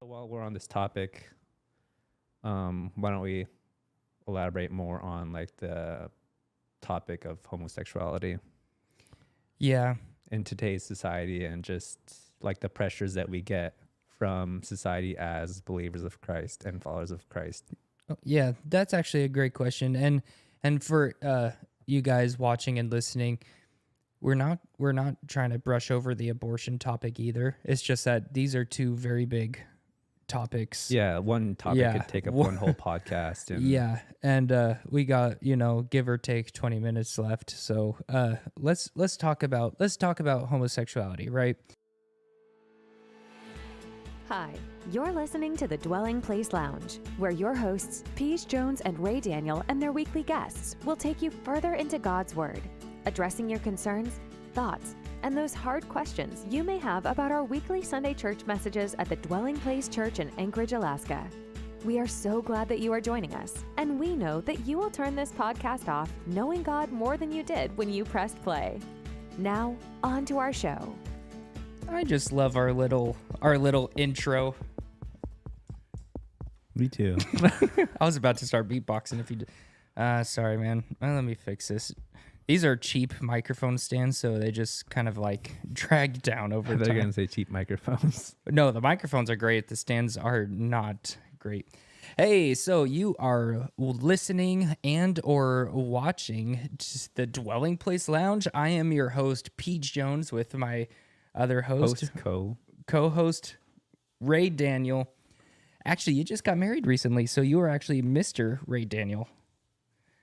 While we're on this topic, why don't we elaborate more on like the topic of homosexuality Yeah. in today's society and just like the pressures that we get from society as believers of Christ and followers of Christ. Yeah, that's actually a great question. And for you guys watching and listening, we're not trying to brush over the abortion topic either. It's just that these are two very big topics. Yeah, one topic Yeah. could take up one whole podcast. And Yeah, and we got give or take 20 minutes left. So let's talk about homosexuality, right? Hi, you're listening to the Dwelling Place Lounge, where your hosts, Peach Jones and Ray Daniel, and their weekly guests will take you further into God's Word, addressing your concerns, thoughts, and those hard questions you may have about our weekly Sunday church messages at the Dwelling Place Church in Anchorage, Alaska. We are so glad that you are joining us, and we know that you will turn this podcast off knowing God more than you did when you pressed play. Now, on to our show. I just love our little intro. me too. I was about to start beatboxing if you sorry, man. Let me fix this. These are cheap microphone stands, so they just kind of like drag down over They're time. going to say cheap microphones. No, the microphones are great. The stands are not great. Hey, so you are listening and or watching the Dwelling Place Lounge. I am your host, Peach Jones, with my other co-host, Ray Daniel. Actually, you just got married recently, so you are actually Mr. Ray Daniel.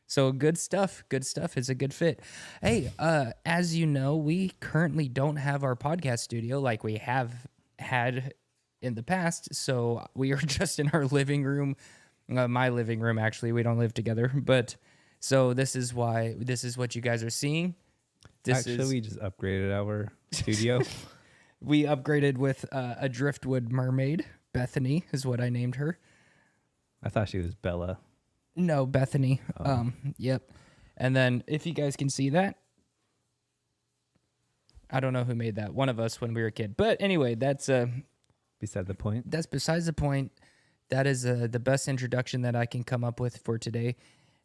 So good stuff. Good stuff. It's a good fit. Hey, as you know, we currently don't have our podcast studio like we have had in the past. So we are just in our living room, my living room, actually. We don't live together. But so this is what you guys are seeing. We just upgraded our studio. We upgraded with a driftwood mermaid. Bethany is what I named her. I thought she was Bella. No, Bethany. Yep. And then if you guys can see that, I don't know who made that. One of us when we were a kid. But anyway, that's Beside the point. that's besides the point. That is the best introduction that I can come up with for today.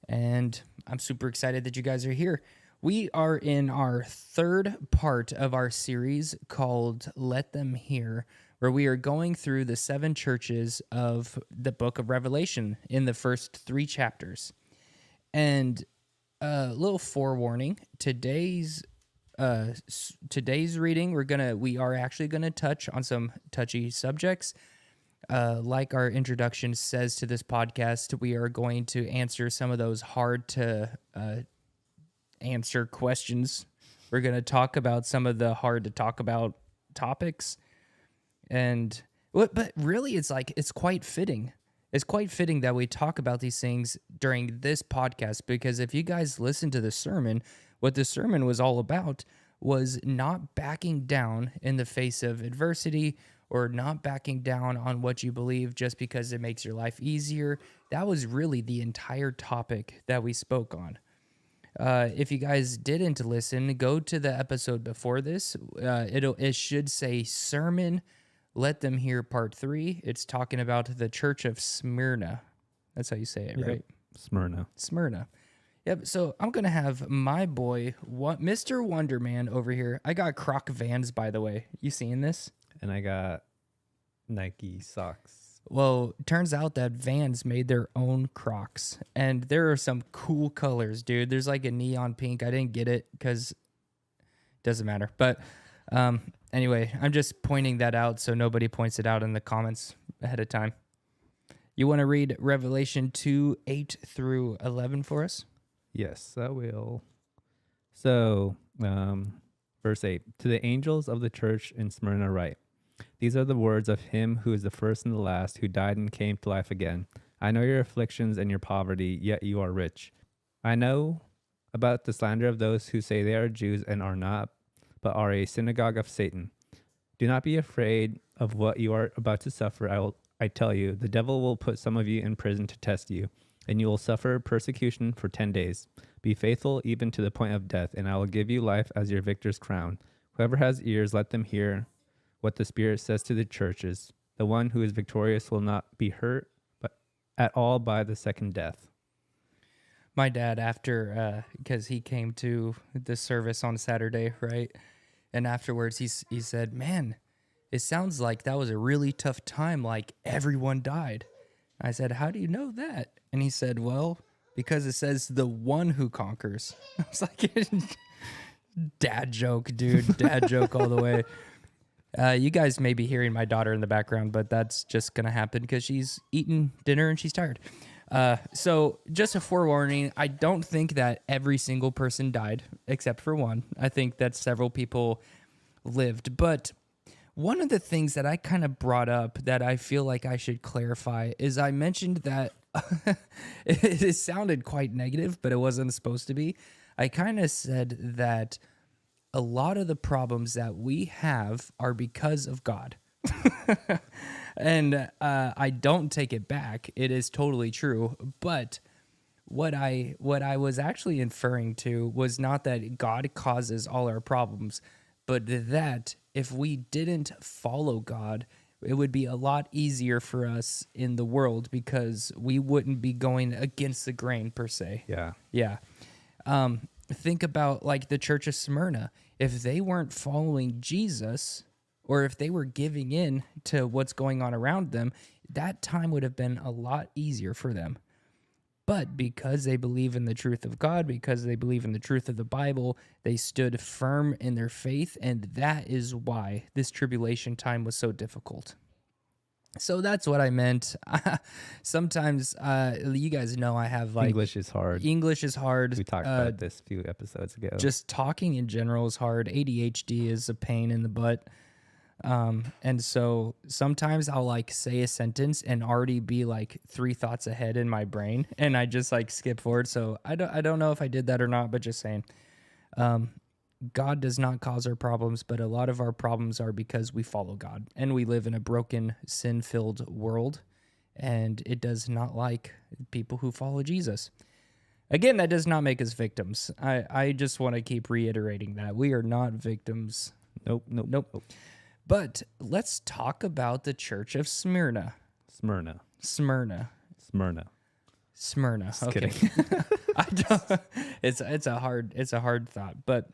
And I'm super excited that you guys are here. We are in our third part of our series called Let Them Hear, where we are going through the 7 churches of the book of Revelation in the first 3 chapters. And a little forewarning, today's reading, we are actually gonna touch on some touchy subjects. Like our introduction says to this podcast, we are going to answer some of those hard to answer questions. We're going to talk about some of the hard to talk about topics. But really, it's quite fitting. It's quite fitting that we talk about these things during this podcast, because if you guys listen to the sermon, what the sermon was all about was not backing down in the face of adversity, or not backing down on what you believe just because it makes your life easier. That was really the entire topic that we spoke on. If you guys didn't listen, go to the episode before this. It should say Sermon, Let Them Hear Part 3. It's talking about the Church of Smyrna. That's how you say it, right? Smyrna. Yep. So I'm going to have my boy, Mr. Wonderman over here. I got Croc Vans, by the way. You seeing this? And I got Nike socks. Well, turns out that Vans made their own Crocs, and there are some cool colors, dude. There's like a neon pink. I didn't get it because it doesn't matter. But anyway, I'm just pointing that out so nobody points it out in the comments ahead of time. You want to read Revelation 2:8 through 11 for us? Yes, I will. So, verse 8, to the angels of the church in Smyrna write, these are the words of him who is the first and the last, who died and came to life again. I know your afflictions and your poverty, yet you are rich. I know about the slander of those who say they are Jews and are not, but are a synagogue of Satan. Do not be afraid of what you are about to suffer. I tell you, the devil will put some of you in prison to test you, and you will suffer persecution for 10 days. Be faithful even to the point of death, and I will give you life as your victor's crown. Whoever has ears, let them hear what the Spirit says to the churches. The one who is victorious will not be hurt but at all by the second death. My dad, after, because he came to the service on Saturday, right? And afterwards, he said, man, it sounds like that was a really tough time, like everyone died. I said, how do you know that? And he said, well, because it says the one who conquers. I was like, dad joke, dude. Dad joke all the way. You guys may be hearing my daughter in the background, but that's just going to happen because she's eating dinner and she's tired. So just a forewarning, I don't think that every single person died except for one. I think that several people lived. But one of the things that I kind of brought up that I feel like I should clarify is I mentioned that it sounded quite negative, but it wasn't supposed to be. I kind of said that a lot of the problems that we have are because of God. And I don't take it back. It is totally true. But what I was actually inferring to was not that God causes all our problems, but that if we didn't follow God, it would be a lot easier for us in the world because we wouldn't be going against the grain per se. Yeah. Yeah. Think about like the church of Smyrna. If they weren't following Jesus, or if they were giving in to what's going on around them, that time would have been a lot easier for them. But because they believe in the truth of God, because they believe in the truth of the Bible, they stood firm in their faith, and that is why this tribulation time was so difficult. So that's what I meant. Sometimes, you guys know I have like... English is hard. English is hard. We talked about this a few episodes ago. Just talking in general is hard. ADHD is a pain in the butt. And so sometimes I'll like say a sentence and already be like 3 thoughts ahead in my brain, and I just like skip forward. So I don't know if I did that or not, but just saying, God does not cause our problems, but a lot of our problems are because we follow God and we live in a broken, sin-filled world, and it does not like people who follow Jesus. Again, that does not make us victims. I just want to keep reiterating that we are not victims. Nope. But let's talk about the church of Smyrna. Smyrna. Smyrna. Just Okay. kidding. I don't, it's a hard thought, but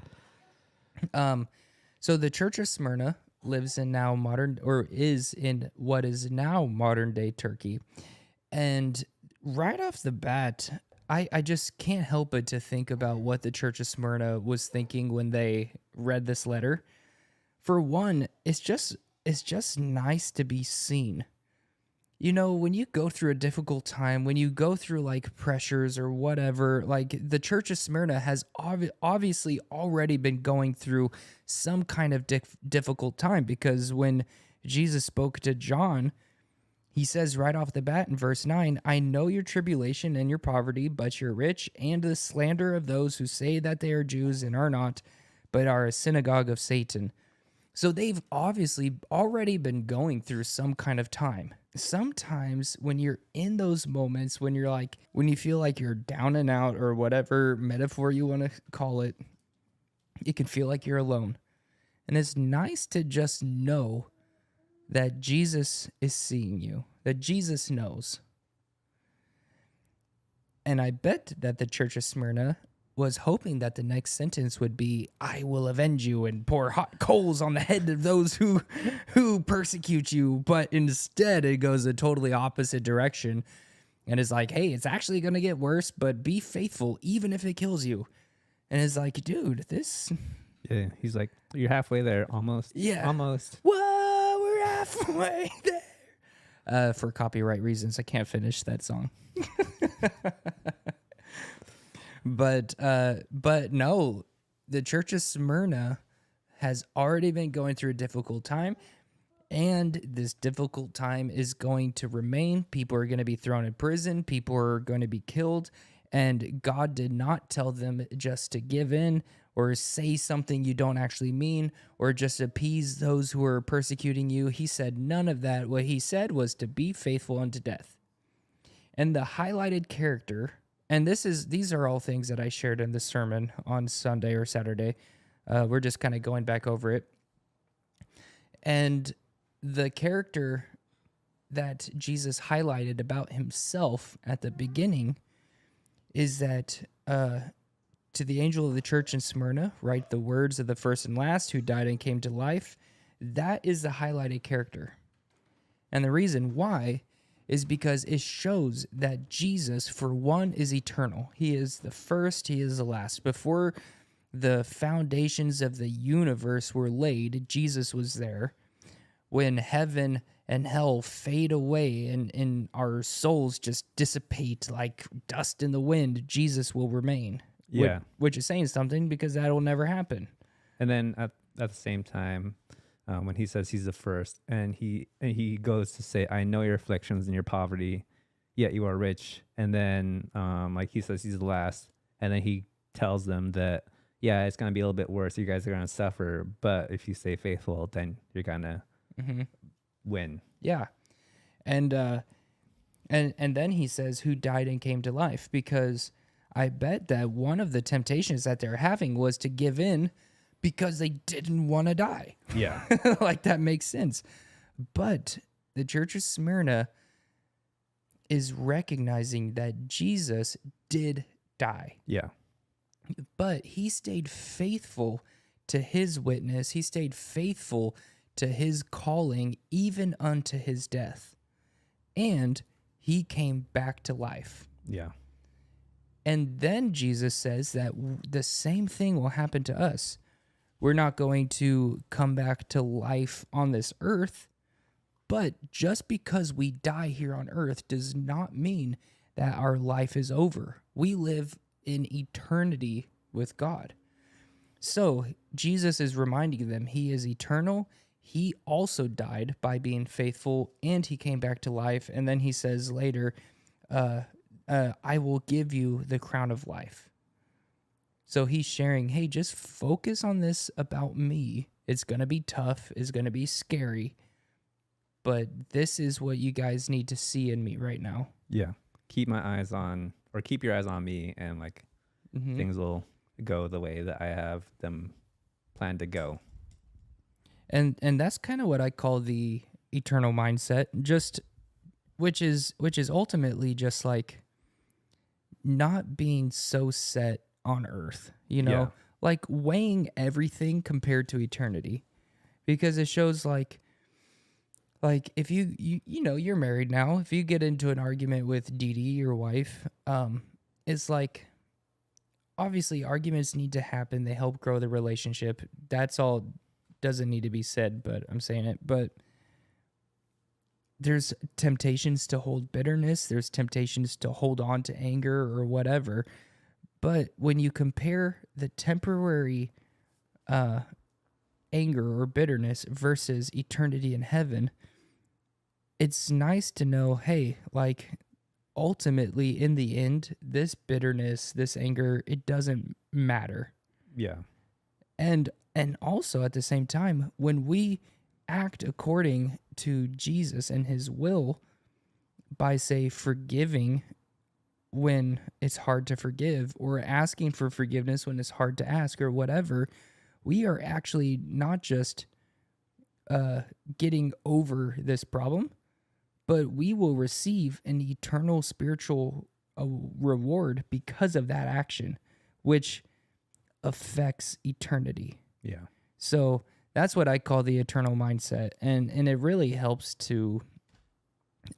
so the church of Smyrna lives in now modern, or is in what is now modern day Turkey. And right off the bat, I just can't help but to think about what the church of Smyrna was thinking when they read this letter. For one, it's just nice to be seen. You know, when you go through a difficult time, when you go through like pressures or whatever, like the church of Smyrna has obviously already been going through some kind of difficult time, because when Jesus spoke to John, he says right off the bat in verse 9, I know your tribulation and your poverty, but you're rich, and the slander of those who say that they are Jews and are not, but are a synagogue of Satan. So they've obviously already been going through some kind of time. Sometimes when you're in those moments, when you're like, when you feel like you're down and out, or whatever metaphor you want to call it, it can feel like you're alone. And it's nice to just know that Jesus is seeing you, that Jesus knows. And I bet that the church of Smyrna was hoping that the next sentence would be, I will avenge you and pour hot coals on the head of those who persecute you. But instead, it goes a totally opposite direction and is like, hey, it's actually going to get worse, but be faithful even if it kills you. And it's like, dude, this... Yeah, he's like, you're halfway there, almost. Yeah. Almost. Whoa, we're halfway there. For copyright reasons, I can't finish that song. But no, the church of Smyrna has already been going through a difficult time, and this difficult time is going to remain. People are going to be thrown in prison. People are going to be killed, and God did not tell them just to give in or say something you don't actually mean or just appease those who are persecuting you. He said none of that. What he said was to be faithful unto death. And the highlighted character... And these are all things that I shared in the sermon on Sunday or Saturday. We're just kind of going back over it. And the character that Jesus highlighted about himself at the beginning is that to the angel of the church in Smyrna, write the words of the first and last who died and came to life. That is the highlighted character. And the reason why is because it shows that Jesus, for one, is eternal. He is the first, he is the last. Before the foundations of the universe were laid, Jesus was there. When heaven and hell fade away and our souls just dissipate like dust in the wind, Jesus will remain. Yeah. Which is saying something, because that will never happen. And then at the same time, when he says he's the first, and he goes to say, I know your afflictions and your poverty, yet you are rich. And then like he says he's the last, and then he tells them that, yeah, it's going to be a little bit worse. You guys are going to suffer, but if you stay faithful, then you're going to win. Yeah. And then he says who died and came to life, because I bet that one of the temptations that they're having was to give in because they didn't want to die. Yeah. Like, that makes sense. But the church of Smyrna is recognizing that Jesus did die. Yeah. But he stayed faithful to his witness. He stayed faithful to his calling, even unto his death. And he came back to life. Yeah. And then Jesus says that the same thing will happen to us. We're not going to come back to life on this earth, but just because we die here on earth does not mean that our life is over. We live in eternity with God. So Jesus is reminding them he is eternal. He also died by being faithful, and he came back to life. And then he says later, I will give you the crown of life. So he's sharing, hey, just focus on this about me. It's going to be tough. It's going to be scary. But this is what you guys need to see in me right now. Yeah. Keep your eyes on me, and like things will go the way that I have them planned to go. And that's kind of what I call the eternal mindset, just which is ultimately just like not being so set on earth, Yeah. like weighing everything compared to eternity, because it shows like if you're married now, if you get into an argument with Dee Dee, your wife, it's like, obviously arguments need to happen. They help grow the relationship. That's all, doesn't need to be said, but I'm saying it. But there's temptations to hold bitterness. There's temptations to hold on to anger or whatever. But when you compare the temporary anger or bitterness versus eternity in heaven, it's nice to know, hey, like, ultimately in the end, this bitterness, this anger, it doesn't matter. Yeah. And also at the same time, when we act according to Jesus and his will by, say, forgiving when it's hard to forgive, or asking for forgiveness when it's hard to ask, or whatever, we are actually not just getting over this problem, but we will receive an eternal spiritual reward because of that action, which affects eternity. Yeah. So that's what I call the eternal mindset. And it really helps to,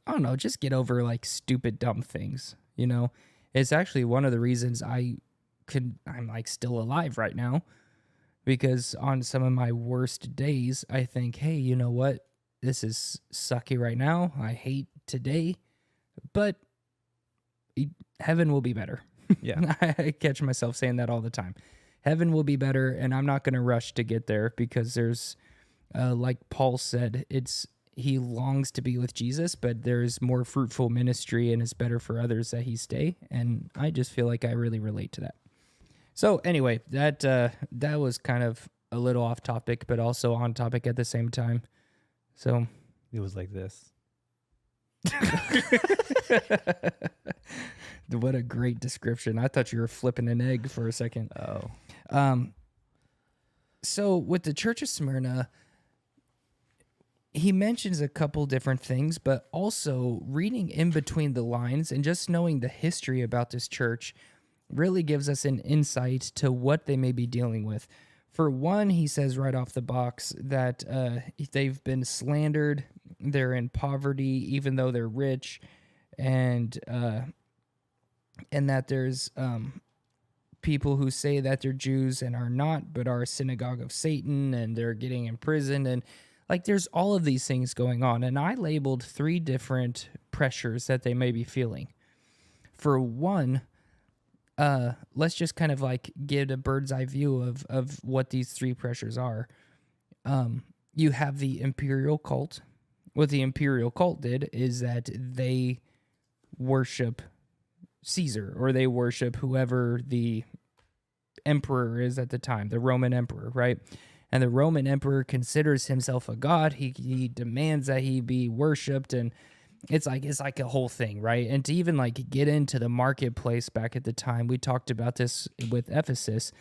I don't know, just get over like stupid, dumb things. It's actually one of the reasons I'm like still alive right now, because on some of my worst days, I think, hey, you know what? This is sucky right now. I hate today, but heaven will be better. Yeah. I catch myself saying that all the time. Heaven will be better, and I'm not going to rush to get there, because there's, like Paul said, he longs to be with Jesus, but there's more fruitful ministry, and it's better for others that he stay. And I just feel like I really relate to that. So anyway, that was kind of a little off topic, but also on topic at the same time. So It was like this. what a great description. I thought you were flipping an egg for a second. Oh. So with the Church of Smyrna, he mentions a couple different things, but also reading in between the lines and just knowing the history about this church really gives us an insight to what they may be dealing with. For one, he says right off the box that they've been slandered, they're in poverty even though they're rich, and that there's people who say that they're Jews and are not, but are a synagogue of Satan, and they're getting imprisoned, and like there's all of these things going on. And I labeled 3 different pressures that they may be feeling. For one, let's just kind of like get a bird's eye view of what these 3 pressures are. You have the imperial cult. What the imperial cult did is that they worship Caesar, or they worship whoever the emperor is at the time, the Roman emperor, right? And the Roman emperor considers himself a god. He demands that he be worshipped, and it's like a whole thing, right? And to even like get into the marketplace back at the time, we talked about this with Ephesus,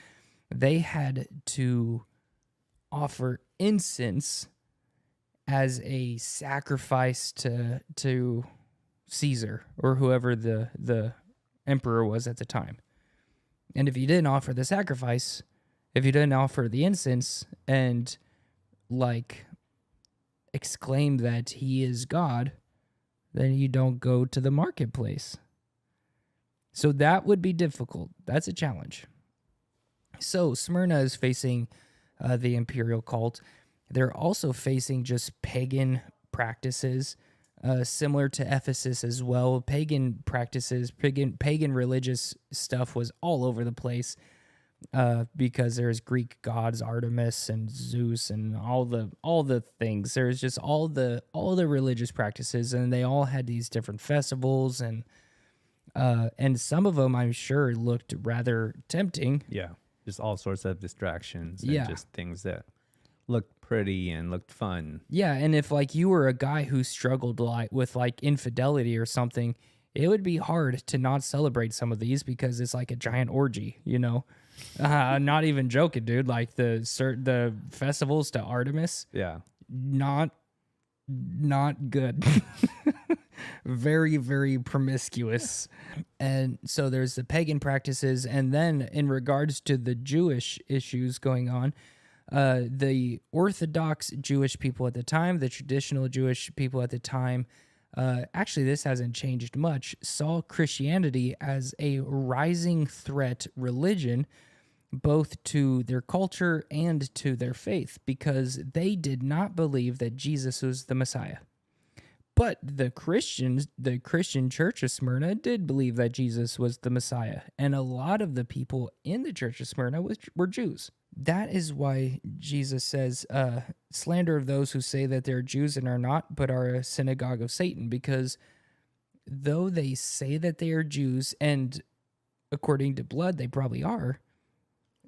they had to offer incense as a sacrifice to Caesar, or whoever the emperor was at the time. And if you didn't offer the sacrifice, if you didn't offer the incense and like exclaim that he is God, then you don't go to the marketplace. So that would be difficult. That's a challenge. So Smyrna is facing the imperial cult. They're also facing just pagan practices, similar to Ephesus as well. Pagan practices, pagan religious stuff was all over the place because there's Greek gods, Artemis and Zeus, and all the things. There's just all the religious practices, and they all had these different festivals, and some of them I'm sure looked rather tempting. Yeah, just all sorts of distractions and Yeah. just things that looked pretty and looked fun. Yeah, and if like you were a guy who struggled with like infidelity or something, it would be hard to not celebrate some of these because it's like a giant orgy, you know. Not even joking, dude. Like the festivals to Artemis, Yeah. not good. Very, very promiscuous. And so there's the pagan practices, and then in regards to the Jewish issues going on, the Orthodox Jewish people at the time, the traditional Jewish people at the time, actually this hasn't changed much, saw Christianity as a rising threat religion, both to their culture and to their faith, because they did not believe that Jesus was the Messiah. But the Christian church of Smyrna did believe that Jesus was the Messiah, and a lot of the people in the church of Smyrna were Jews. That is why Jesus says, slander of those who say that they're Jews and are not, but are a synagogue of Satan, because though they say that they are Jews, and according to blood they probably are,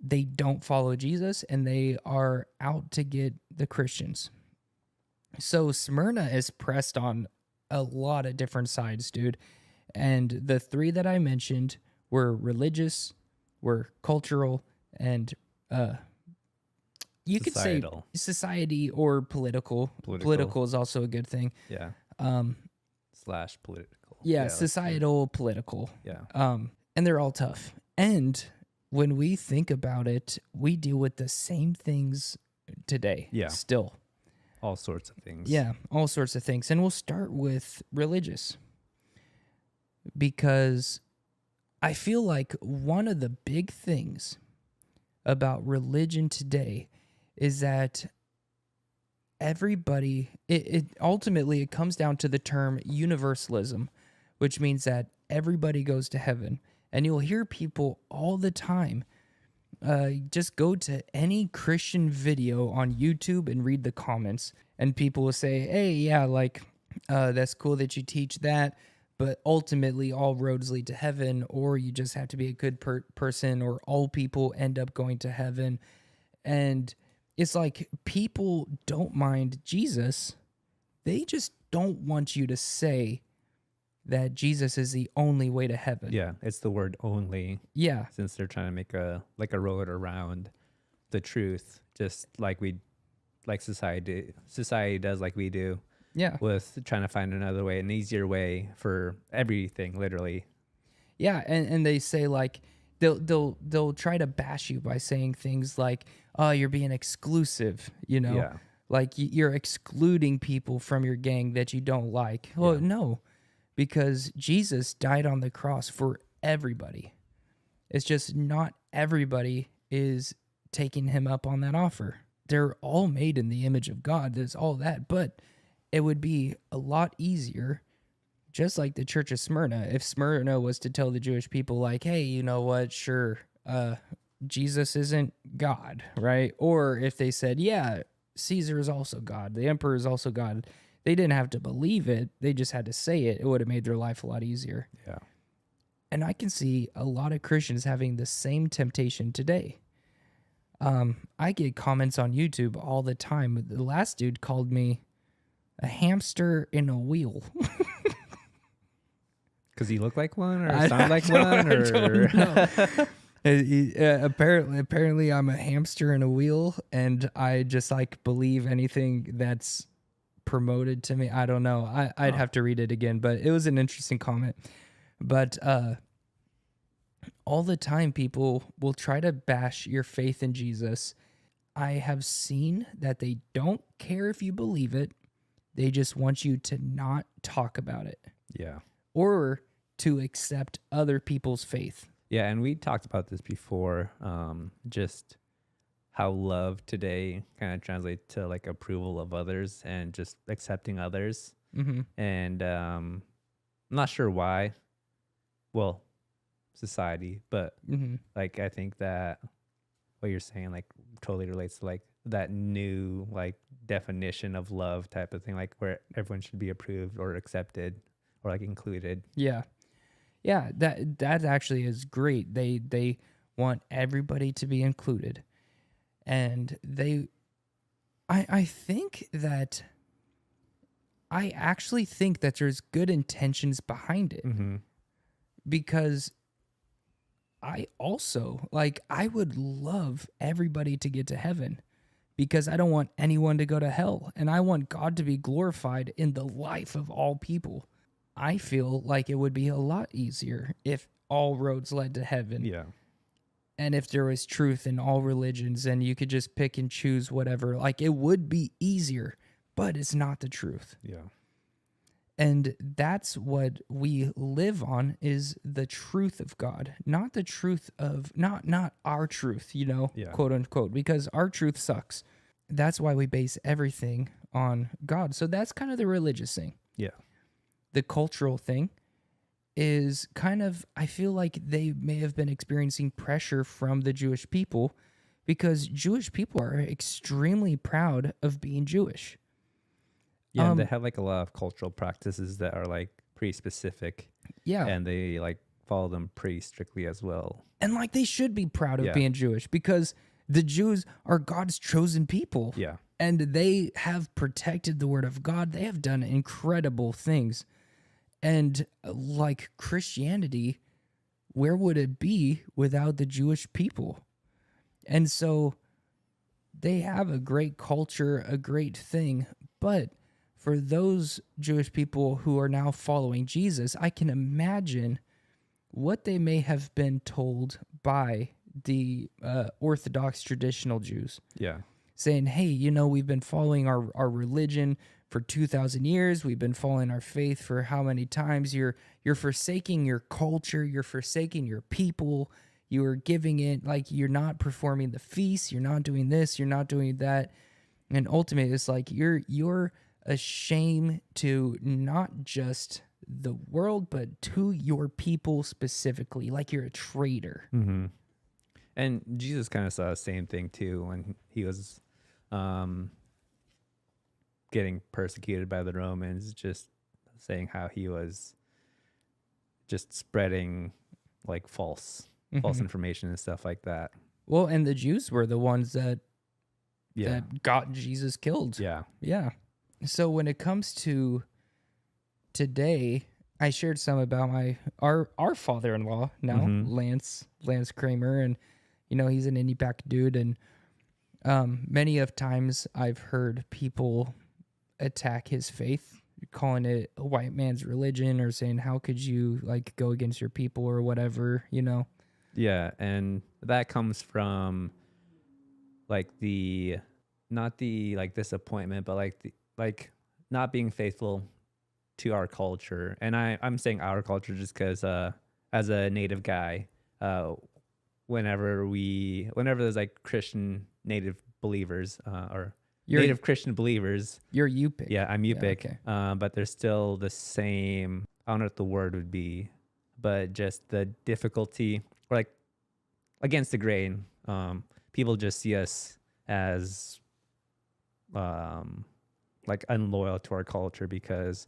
they don't follow Jesus, and they are out to get the Christians. So Smyrna is pressed on a lot of different sides, dude. And the 3 that I mentioned were religious, were cultural, and you could say Societal. society or political. Political is also a good thing. Yeah. Slash political. Yeah, that's societal, political. good. Yeah. And they're all tough. And when we think about it, we deal with the same things today. Yeah. Still. All sorts of things. Yeah, all sorts of things. And we'll start with religious, because I feel like one of the big things about religion today is that everybody, it ultimately it comes down to the term universalism, which means that everybody goes to heaven. And you'll hear people all the time, just go to any Christian video on YouTube and read the comments, and people will say, hey, yeah, like, that's cool that you teach that, but ultimately all roads lead to heaven, or you just have to be a good person, or all people end up going to heaven. And it's like people don't mind Jesus. They just don't want you to say that Jesus is the only way to heaven. Yeah, it's the word only, Yeah. since they're trying to make a road around the truth, just like like society does, like we do, Yeah. with trying to find another way, an easier way for everything, literally. Yeah, and they say like they'll try to bash you by saying things like, "Oh, you're being exclusive," you know, Yeah. like you're excluding people from your gang that you don't like. Well, Yeah. no, because Jesus died on the cross for everybody. It's just not everybody is taking him up on that offer. They're all made in the image of God. There's all that, but it would be a lot easier, just like the church of Smyrna, if Smyrna was to tell the Jewish people, like, hey, you know what, sure, Jesus isn't God, right? Or if they said, yeah, Caesar is also God, the emperor is also God, they didn't have to believe it, they just had to say it. It would have made their life a lot easier. Yeah. And I can see a lot of Christians having the same temptation today. I get comments on YouTube all the time. The last dude called me a hamster in a wheel. Because you look like one, or sound like one, or I don't know. Apparently, I'm a hamster in a wheel, and I just like believe anything that's promoted to me. I don't know. I'd have to read it again, but it was an interesting comment. But all the time, people will try to bash your faith in Jesus. I have seen that they don't care if you believe it. They just want you to not talk about it. Yeah. Or to accept other people's faith. Yeah, and we talked about this before, just how love today kind of translates to like approval of others and just accepting others. Mm-hmm. And I'm not sure why. Well, society, but Mm-hmm. like I think that what you're saying like totally relates to like that new like definition of love type of thing, like where everyone should be approved or accepted or like included. Yeah. Yeah, that actually is great. They want everybody to be included. And I think that I actually think that there's good intentions behind it. Mm-hmm. Because I also, like, I would love everybody to get to heaven, because I don't want anyone to go to hell, and I want God to be glorified in the life of all people. I feel like it would be a lot easier if all roads led to heaven. Yeah. And if there was truth in all religions and you could just pick and choose whatever, like, it would be easier, but it's not the truth. Yeah. And that's what we live on, is the truth of God, not the truth of, not our truth, you know, Yeah. quote unquote, because our truth sucks. That's why we base everything on God. So that's kind of the religious thing. Yeah. The cultural thing is kind of, I feel like they may have been experiencing pressure from the Jewish people, because Jewish people are extremely proud of being Jewish. Yeah, they have like a lot of cultural practices that are like pretty specific. Yeah. And they like follow them pretty strictly as well. And like, they should be proud of Yeah. being Jewish, because the Jews are God's chosen people. Yeah. And they have protected the word of God. They have done incredible things. And like Christianity, where would it be without the Jewish people? And so they have a great culture, a great thing. But for those Jewish people who are now following Jesus, I can imagine what they may have been told by the Orthodox traditional Jews, Yeah. saying, hey, you know, we've been following our religion for 2,000 years. We've been following our faith for how many times? You're forsaking your culture. You're forsaking your people. You are giving it, like, you're not performing the feast. You're not doing this. You're not doing that. And ultimately, it's like you're a shame to not just the world, but to your people specifically. Like, you're a traitor. Mm-hmm. And Jesus kind of saw the same thing too when he was getting persecuted by the Romans, just saying how he was just spreading like false information and stuff like that. Well, and the Jews were the ones that Yeah. got Jesus killed. Yeah. Yeah. So when it comes to today, I shared some about our father-in-law now, Mhm. Lance Kramer, and you know, he's an indie pack dude, and Many of times I've heard people attack his faith, calling it a white man's religion, or saying, how could you like go against your people or whatever, you know? Yeah, and that comes from like not the like disappointment, but like like not being faithful to our culture. And I'm saying our culture just because as a native guy, whenever there's like Christian native believers or You're native Christian believers, you're Yupik. yeah, I'm Yeah, Yupik, okay. but there's still the same. I don't know what the word would be, but just the difficulty or like against the grain. People just see us as like unloyal to our culture because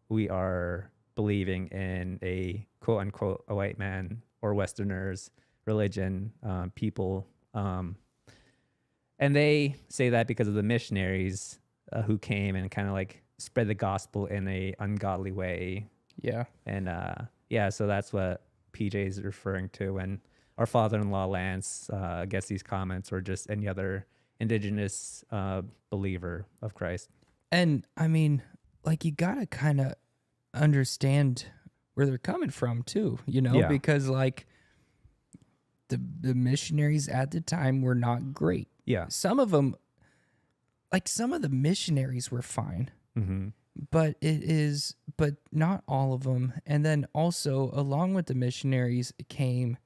we are believing in a quote unquote a white man or Westerners religion, people. And they say that because of the missionaries who came and kind of like spread the gospel in a ungodly way. Yeah. And yeah, so that's what PJ is referring to when our father-in-law Lance gets these comments, or just any other indigenous believer of Christ. And I mean, like, you gotta kind of understand where they're coming from too, you know, Yeah. because like the missionaries at the time were not great. Yeah. Some of them, like some of the missionaries were fine, Mm-hmm. but not all of them. And then also along with the missionaries came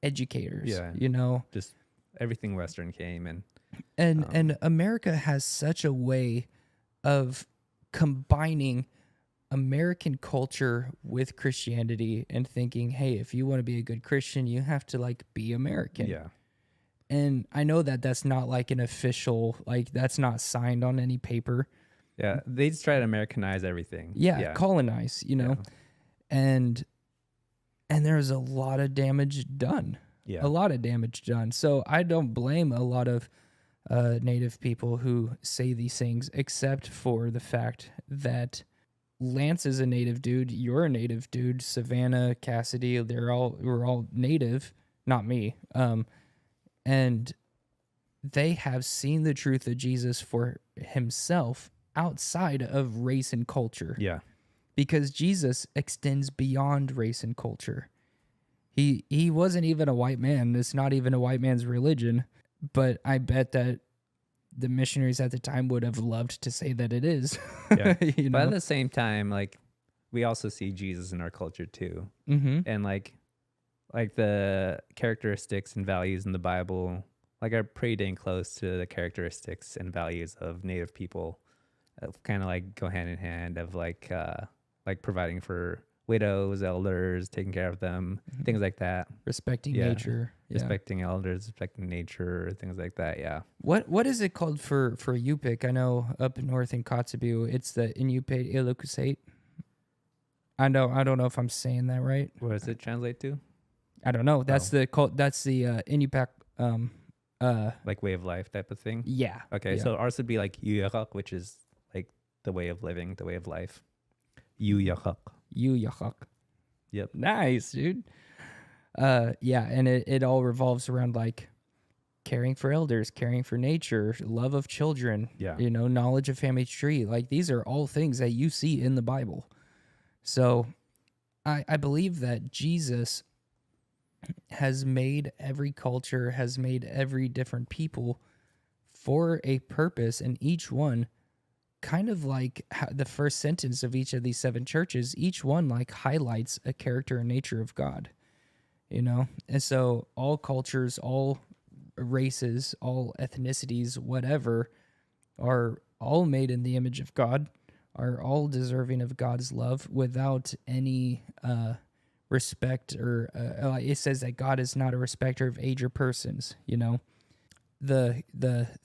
educators, Yeah. you know, Just everything Western came and and America has such a way of combining American culture with Christianity and thinking, hey, if you want to be a good Christian, you have to like be American. yeah. And I know that that's not like an official, like that's not signed on any paper. Yeah. They just try to Americanize everything. Yeah, colonize, you know. And there's a lot of damage done. Yeah. A lot of damage done. So I don't blame a lot of Native people who say these things, except for the fact that Lance is a Native dude. You're a Native dude. Savannah, Cassidy, we're all Native, not me. And they have seen the truth of Jesus for himself outside of race and culture, Yeah. because Jesus extends beyond race and culture. He wasn't even a white man. It's not even a white man's religion, but I bet that the missionaries at the time would have loved to say that it is. Yeah. You But at know? the same time, like we also see Jesus in our culture too. Mm-hmm. And like the characteristics and values in the Bible like are pretty dang close to the characteristics and values of Native people. Kind of like go hand in hand of like providing for widows, elders, taking care of them, things like that. Respecting Yeah. nature. Yeah. Respecting elders, respecting nature, things like that. Yeah. What is it called for Yupik? I know up north in Kotzebue, it's the Inupiat Ilukusate. I don't know if I'm saying that right. What does it translate to? I don't know. That's the Inupiat. Like way of life type of thing. Yeah. Okay, yeah. so ours would be like Yuyakak, which is like the way of living, the way of life. Yuyakak. Yuyahak. Yep. Nice, dude. Yeah, and it all revolves around like caring for elders, caring for nature, love of children, Yeah. you know, knowledge of family tree. Like these are all things that you see in the Bible. So I believe that Jesus has made every culture, has made every different people for a purpose, and each one kind of like the first sentence of each of these 7 churches, each one like highlights a character and nature of God, you know? And so all cultures, all races, all ethnicities, whatever, are all made in the image of God, are all deserving of God's love without any respect or it says that God is not a respecter of age or persons, you know? The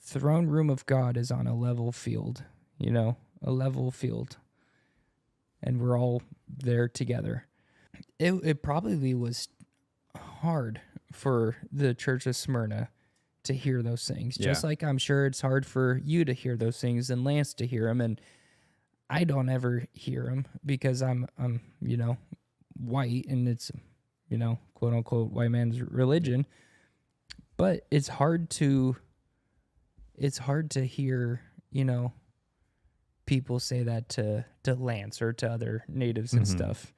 throne room of God is on a level field, you know, a level field, and we're all there together. It probably was hard for the church of Smyrna to hear those things, just like I'm sure it's hard for you to hear those things and Lance to hear them, and I don't ever hear them because I'm you know, white, and it's, you know, quote unquote white man's religion. But it's hard to it's hard to hear, people say that to Lance or to other natives and stuff,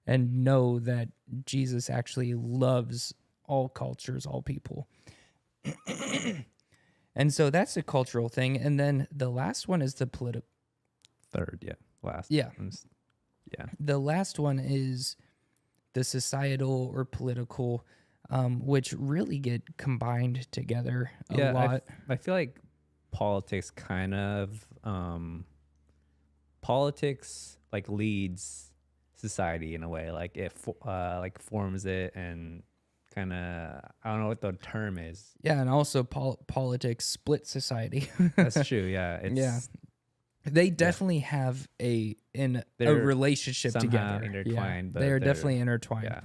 and know that Jesus actually loves all cultures, all people. And so that's a cultural thing. And then the last one is the political. Third, yeah. Last. Yeah. Yeah. The last one is the societal or political, which really get combined together a lot. I feel like politics kind of politics like leads society in a way, like it like forms it, and kind of, I don't know what the term is. Yeah, and also politics split society. That's true. Yeah, it's they definitely have a relationship somehow together. intertwined, but they are definitely intertwined. Yeah.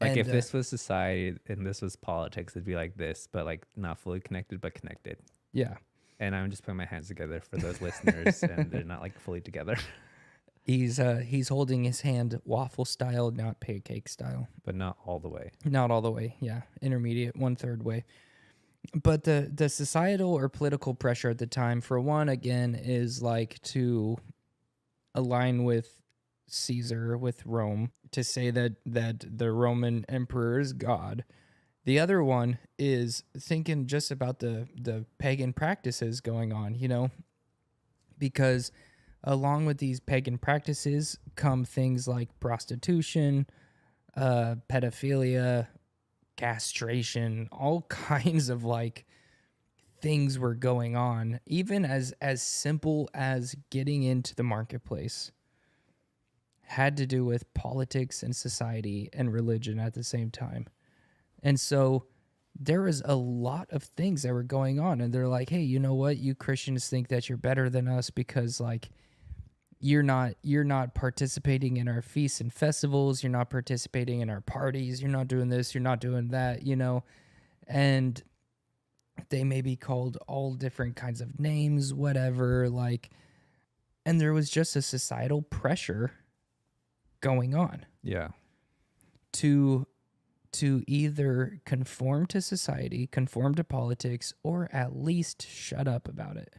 Like And, if this was society and this was politics, it'd be like this, but like not fully connected, but connected. Yeah. And I'm just putting my hands together for those listeners, and they're not like fully together. He's holding his hand waffle style, not pancake style. But not all the way. Not all the way, yeah. Intermediate, 1/3 way. But the societal or political pressure at the time, for one, again, is like to align with Caesar, with Rome, to say that the Roman emperor is God. The other one is thinking just about the pagan practices going on, because along with these pagan practices come things like prostitution, pedophilia, castration, all kinds of like things were going on, even as simple as getting into the marketplace had to do with politics and society and religion at the same time. And so there was a lot of things that were going on, and they're like, hey, you know what? You Christians think that you're better than us because like you're not participating in our feasts and festivals, you're not participating in our parties, you're not doing this, you're not doing that, and they may be called all different kinds of names, whatever, like, and there was just a societal pressure going on. Yeah. To either conform to society, conform to politics, or at least shut up about it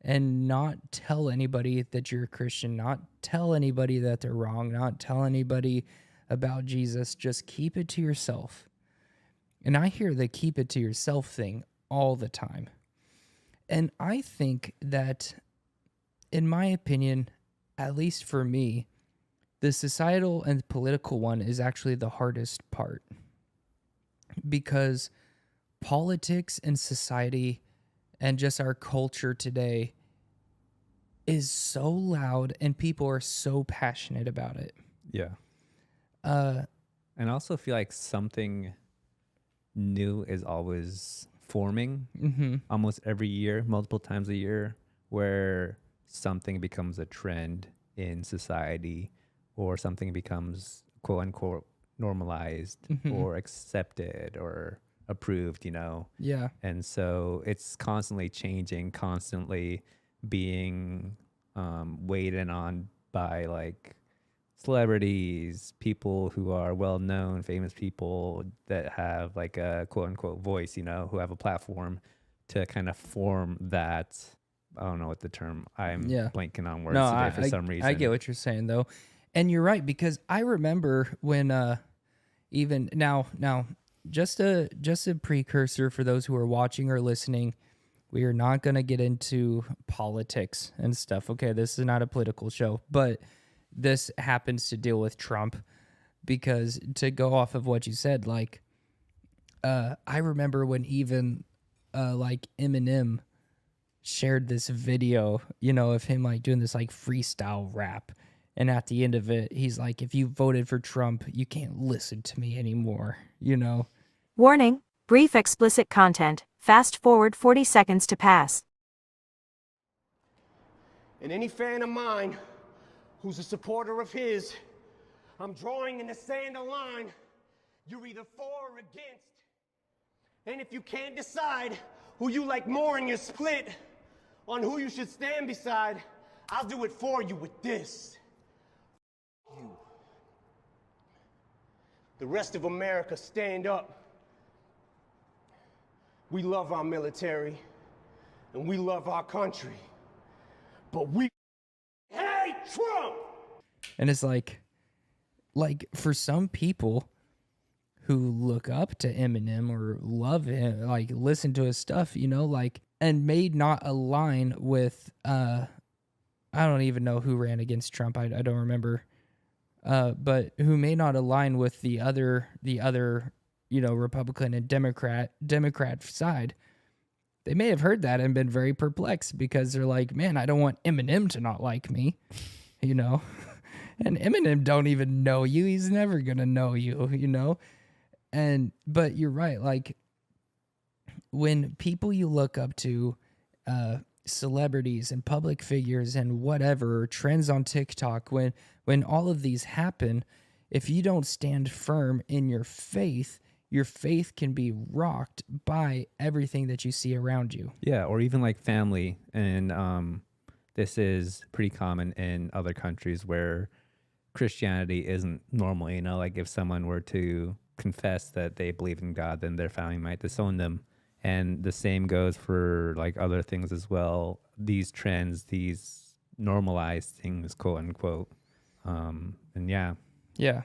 and not tell anybody that you're a Christian, not tell anybody that they're wrong, not tell anybody about Jesus. Just keep it to yourself. And I hear the keep it to yourself thing all the time. And I think that, in my opinion, at least for me, the societal and political one is actually the hardest part, because politics and society and just our culture today is so loud and people are so passionate about it. Yeah. And I also feel like something new is always forming almost every year, multiple times a year, where something becomes a trend in society, or something becomes quote unquote normalized or accepted or approved, Yeah. And so it's constantly changing, constantly being weighed on by like celebrities, people who are well known, famous people that have like a quote unquote voice, who have a platform to kind of form that. I don't know what the term, I'm blanking on words today for some reason. I get what you're saying though. And you're right, because I remember when even now just a precursor for those who are watching or listening, we are not going to get into politics and stuff. Okay, this is not a political show, but this happens to deal with Trump, because to go off of what you said, like I remember when even like Eminem shared this video, of him like doing this like freestyle rap. And at the end of it, he's like, if you voted for Trump, you can't listen to me anymore, Warning, brief explicit content. Fast forward 40 seconds to pass. And any fan of mine who's a supporter of his, I'm drawing in the sand a line. You're either for or against. And if you can't decide who you like more and you're split on who you should stand beside, I'll do it for you with this. You. The rest of America, stand up. We love our military. and we love our country, but we hate Trump. And it's like for some people who look up to Eminem or love him, like listen to his stuff, you know, like, and may not align with, I don't even know who ran against Trump. I don't remember. But who may not align with the other, you know, Republican and Democrat side. They may have heard that and been very perplexed because they're like, man, I don't want Eminem to not like me, you know? And Eminem don't even know you. He's never going to know you, you know? But you're right. Like when people you look up to, celebrities and public figures and whatever, trends on TikTok, when all of these happen, if you don't stand firm in your faith can be rocked by everything that you see around you. Yeah, or even like family. And this is pretty common in other countries where Christianity isn't normal. You know, like if someone were to confess that they believe in God, then their family might disown them. And the same goes for like other things as well. These trends, these normalized things, quote unquote. And yeah. Yeah.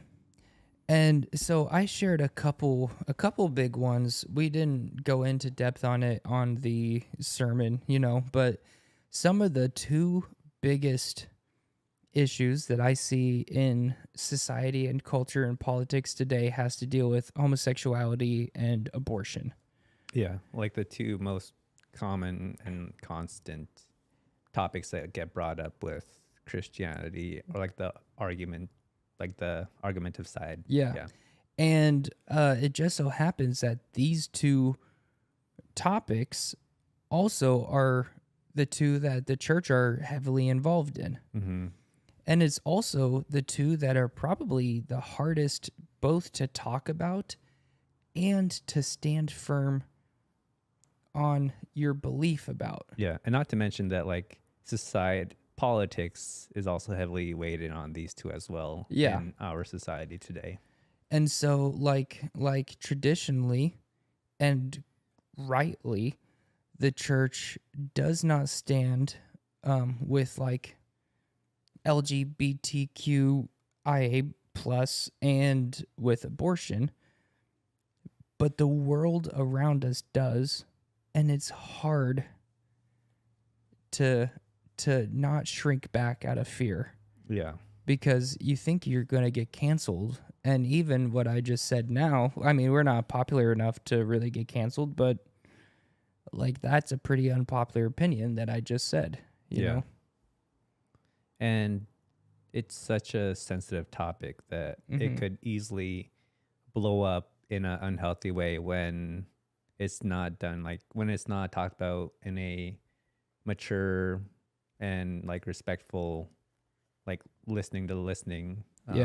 And so I shared a couple big ones. We didn't go into depth on it on the sermon, you know, but some of the two biggest issues that I see in society and culture and politics today has to deal with homosexuality and abortion. Yeah, like the two most common and constant topics that get brought up with Christianity, or like the argumentative side. Yeah. And it just so happens that these two topics also are the two that the church are heavily involved in. Mm-hmm. And it's also the two that are probably the hardest both to talk about and to stand firm on your belief about. Yeah, and not to mention that like politics is also heavily weighted on these two as well. Yeah. In our society today. And so like traditionally and rightly, the church does not stand with like LGBTQIA plus and with abortion, but the world around us does, and it's hard to not shrink back out of fear. Yeah. Because you think you're going to get canceled. And even what I just said now, I mean, we're not popular enough to really get canceled, but like that's a pretty unpopular opinion that I just said, you know? And it's such a sensitive topic that it could easily blow up in an unhealthy way when it's not done, like when it's not talked about in a mature and like respectful, like listening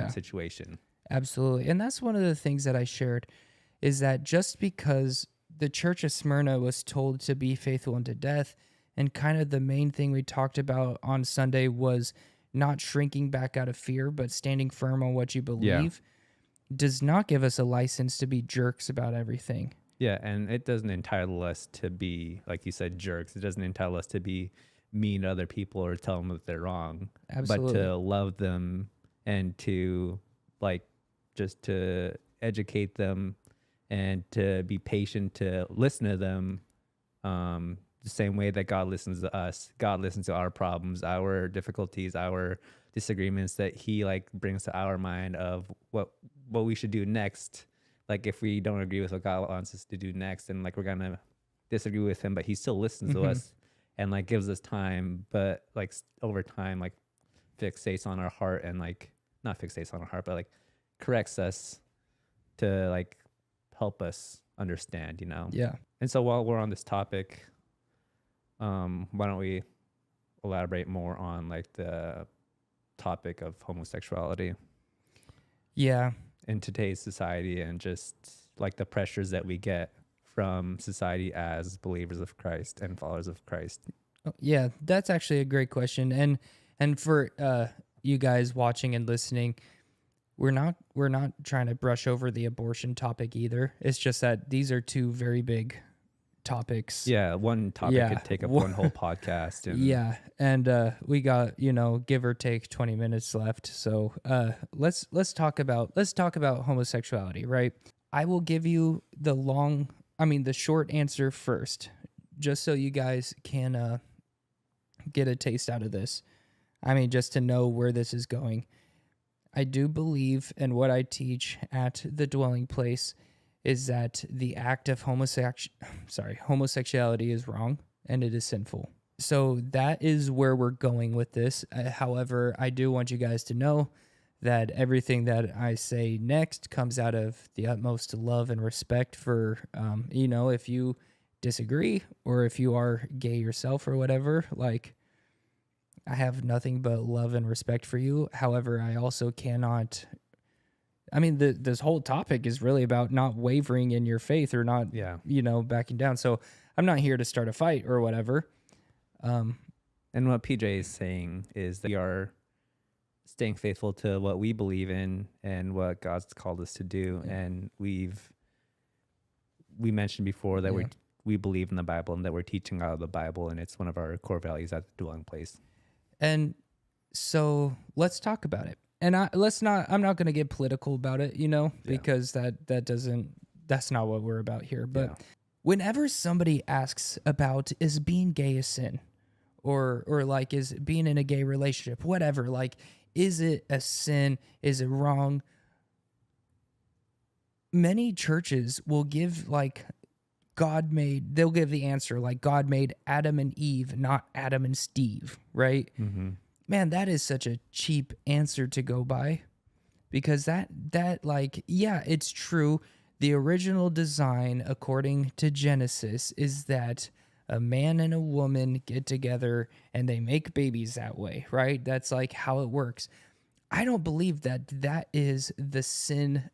situation. Absolutely. And that's one of the things that I shared is that just because the Church of Smyrna was told to be faithful unto death, and kind of the main thing we talked about on Sunday was not shrinking back out of fear, but standing firm on what you believe, does not give us a license to be jerks about everything. Yeah, and it doesn't entitle us to be, like you said, jerks. It doesn't entitle us to be mean to other people or tell them that they're wrong. Absolutely. But to love them and to like just to educate them and to be patient, to listen to them the same way that God listens to us. God listens to our problems, our difficulties, our disagreements that he like brings to our mind of what we should do next. Like if we don't agree with what God wants us to do next, and like we're gonna disagree with him, but he still listens to us and like gives us time, but like over time like fixates on our heart, and like not fixates on our heart, but like corrects us to like help us understand, you know? Yeah. And so while we're on this topic, why don't we elaborate more on like the topic of homosexuality? Yeah. In today's society, and just like the pressures that we get from society as believers of Christ and followers of Christ. Yeah, that's actually a great question. And for you guys watching and listening, we're not trying to brush over the abortion topic either. It's just that these are two very big topics. Yeah, one topic Yeah. could take up one whole podcast. And Yeah, and we got, give or take 20 minutes left. So let's talk about homosexuality, right? I will give you the short answer first, just so you guys can get a taste out of this. Just to know where this is going. I do believe, and what I teach at the dwelling place is that the act of homosexuality is wrong and it is sinful. So that is where we're going with this. However, I do want you guys to know that everything that I say next comes out of the utmost love and respect for, if you disagree or if you are gay yourself or whatever, like, I have nothing but love and respect for you. However, I also cannot. This whole topic is really about not wavering in your faith or not, backing down. So I'm not here to start a fight or whatever. And what PJ is saying is that we are staying faithful to what we believe in and what God's called us to do. Yeah. And we mentioned before that we believe in the Bible and that we're teaching out of the Bible, and it's one of our core values at the dwelling place. And so let's talk about it. And I'm not going to get political about it, because that's not what we're about here. But whenever somebody asks about, is being gay a sin or like, is being in a gay relationship, whatever, like, is it a sin? Is it wrong? Many churches will give they'll give the answer like God made Adam and Eve, not Adam and Steve, right? Mm-hmm. Man, that is such a cheap answer to go by, because it's true. The original design, according to Genesis, is that a man and a woman get together and they make babies that way, right? That's like how it works. I don't believe that is the sin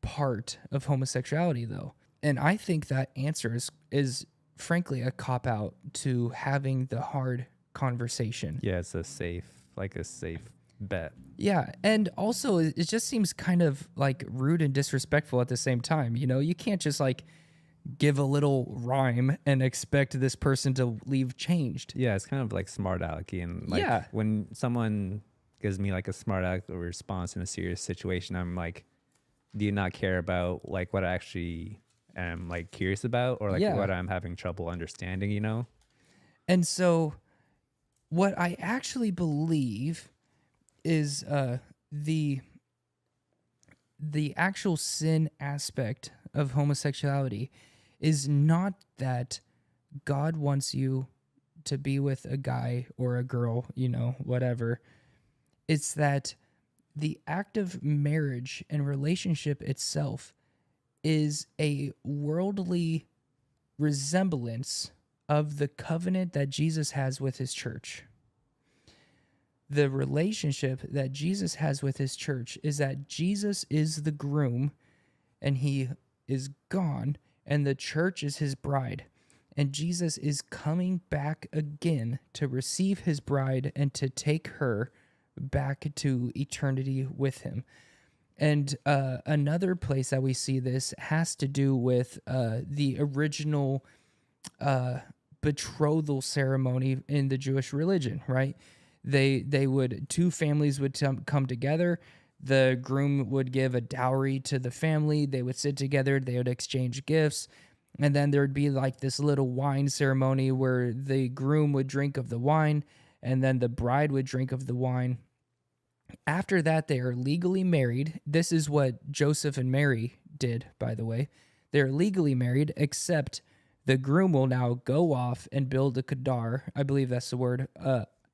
part of homosexuality, though. And I think that answer is frankly a cop-out to having the hard conversation. Yeah, it's a safe bet. Yeah, and also it just seems kind of like rude and disrespectful at the same time. You can't just like give a little rhyme and expect this person to leave changed. Yeah, it's kind of like smart alecky. And like when someone gives me like a smart aleck response in a serious situation, I'm like, do you not care about like what I actually am like curious about, or like what I'm having trouble understanding, And so what I actually believe is the actual sin aspect of homosexuality is not that God wants you to be with a guy or a girl, whatever. It's that the act of marriage and relationship itself is a worldly resemblance of the covenant that Jesus has with his church. The relationship that Jesus has with his church is that Jesus is the groom and he is gone, and the church is his bride. And Jesus is coming back again to receive his bride and to take her back to eternity with him. And another place that we see this has to do with the original betrothal ceremony in the Jewish religion, right? Two families would come together. The groom would give a dowry to the family. They would sit together. They would exchange gifts. And then there would be like this little wine ceremony where the groom would drink of the wine and then the bride would drink of the wine. After that, they are legally married. This is what Joseph and Mary did, by the way. They're legally married, except the groom will now go off and build a kedar. I believe that's the word.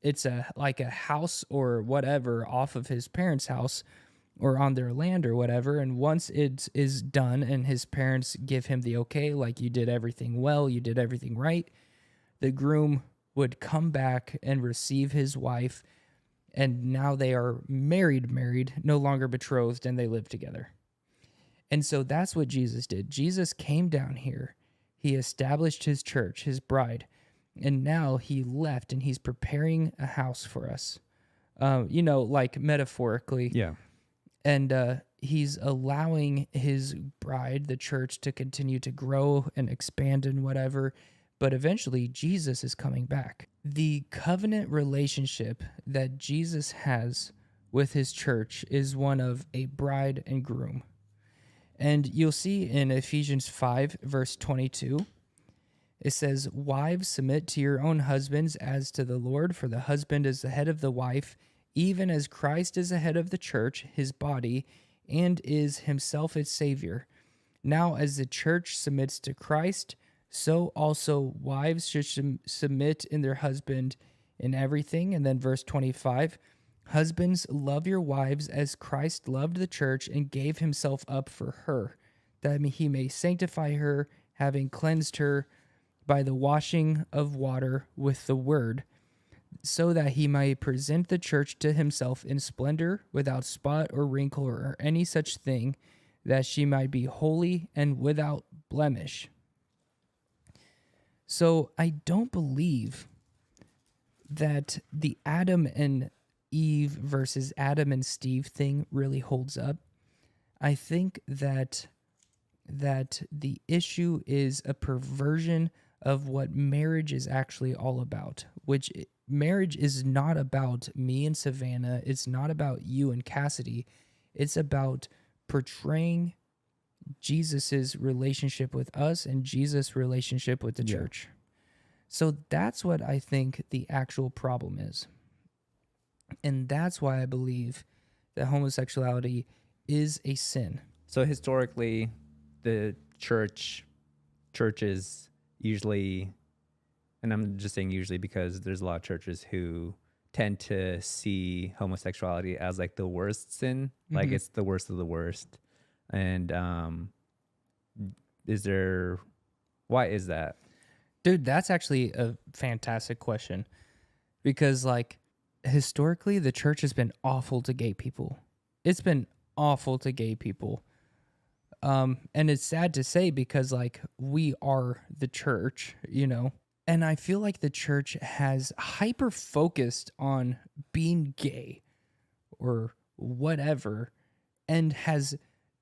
It's like a house or whatever off of his parents' house or on their land or whatever. And once it is done and his parents give him the okay, like you did everything well, you did everything right, the groom would come back and receive his wife. And now they are married, no longer betrothed, and they live together. And so that's what Jesus did. Jesus came down here. He established his church, his bride, and now he left and he's preparing a house for us, like metaphorically. Yeah. And he's allowing his bride, the church, to continue to grow and expand and whatever. But eventually, Jesus is coming back. The covenant relationship that Jesus has with his church is one of a bride and groom. And you'll see in Ephesians 5, verse 22, it says, "Wives, submit to your own husbands as to the Lord, for the husband is the head of the wife, even as Christ is the head of the church, his body, and is himself its Savior. Now, as the church submits to Christ, so also wives should submit in their husband in everything." And then verse 25, "Husbands, love your wives as Christ loved the church and gave himself up for her, that he may sanctify her, having cleansed her by the washing of water with the word, so that he might present the church to himself in splendor, without spot or wrinkle or any such thing, that she might be holy and without blemish." So I don't believe that the Adam and Eve versus Adam and Steve thing really holds up. I think that the issue is a perversion of what marriage is actually all about, which marriage is not about me and Savannah. It's not about you and Cassidy. It's about portraying Jesus's relationship with us and Jesus' relationship with the church. So that's what I think the actual problem is. And that's why I believe that homosexuality is a sin. So historically, the churches usually, and I'm just saying usually because there's a lot of churches who tend to see homosexuality as like the worst sin, like it's the worst of the worst. And why is that? Dude, that's actually a fantastic question, because like historically the church has been awful to gay people. It's been awful to gay people. And it's sad to say, because like we are the church, you know, and I feel like the church has hyper focused on being gay or whatever, and has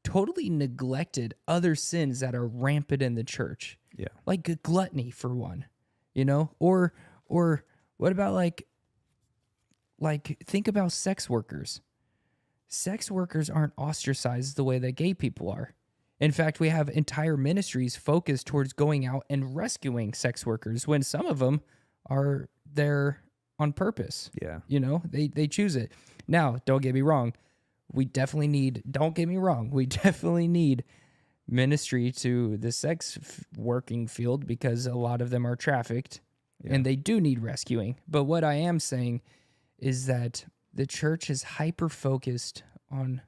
totally neglected other sins that are rampant in the church. Yeah. Like gluttony, for one, you know, or what about like think about sex workers. Sex workers aren't ostracized the way that gay people are. In fact, we have entire ministries focused towards going out and rescuing sex workers, when some of them are there on purpose. Yeah. You know, they choose it. Now, don't get me wrong. We definitely need ministry to the sex working field, because a lot of them are trafficked and they do need rescuing. But what I am saying is that the church is hyper focused on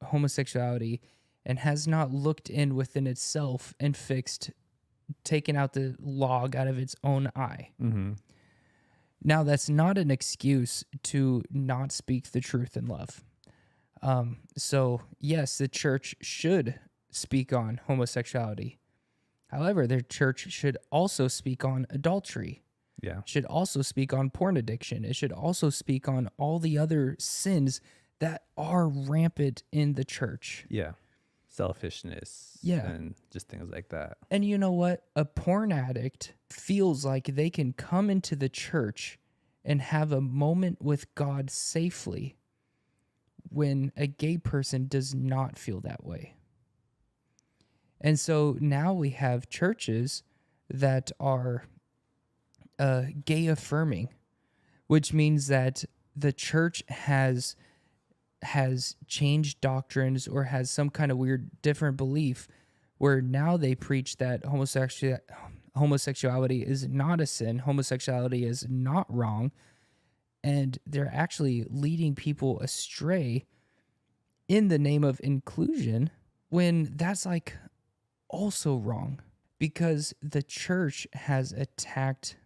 homosexuality and has not looked in within itself and taken out the log out of its own eye. Mm-hmm. Now, that's not an excuse to not speak the truth in love. So yes, the church should speak on homosexuality. However, the church should also speak on adultery. Yeah. Should also speak on porn addiction. It should also speak on all the other sins that are rampant in the church. Yeah. Selfishness. Yeah. And just things like that. And you know what? A porn addict feels like they can come into the church and have a moment with God safely, when a gay person does not feel that way. And so now we have churches that are gay affirming, which means that the church has changed doctrines or has some kind of weird different belief, where now they preach that homosexuality is not a sin, homosexuality is not wrong, and they're actually leading people astray in the name of inclusion, when that's like also wrong, because the church has attacked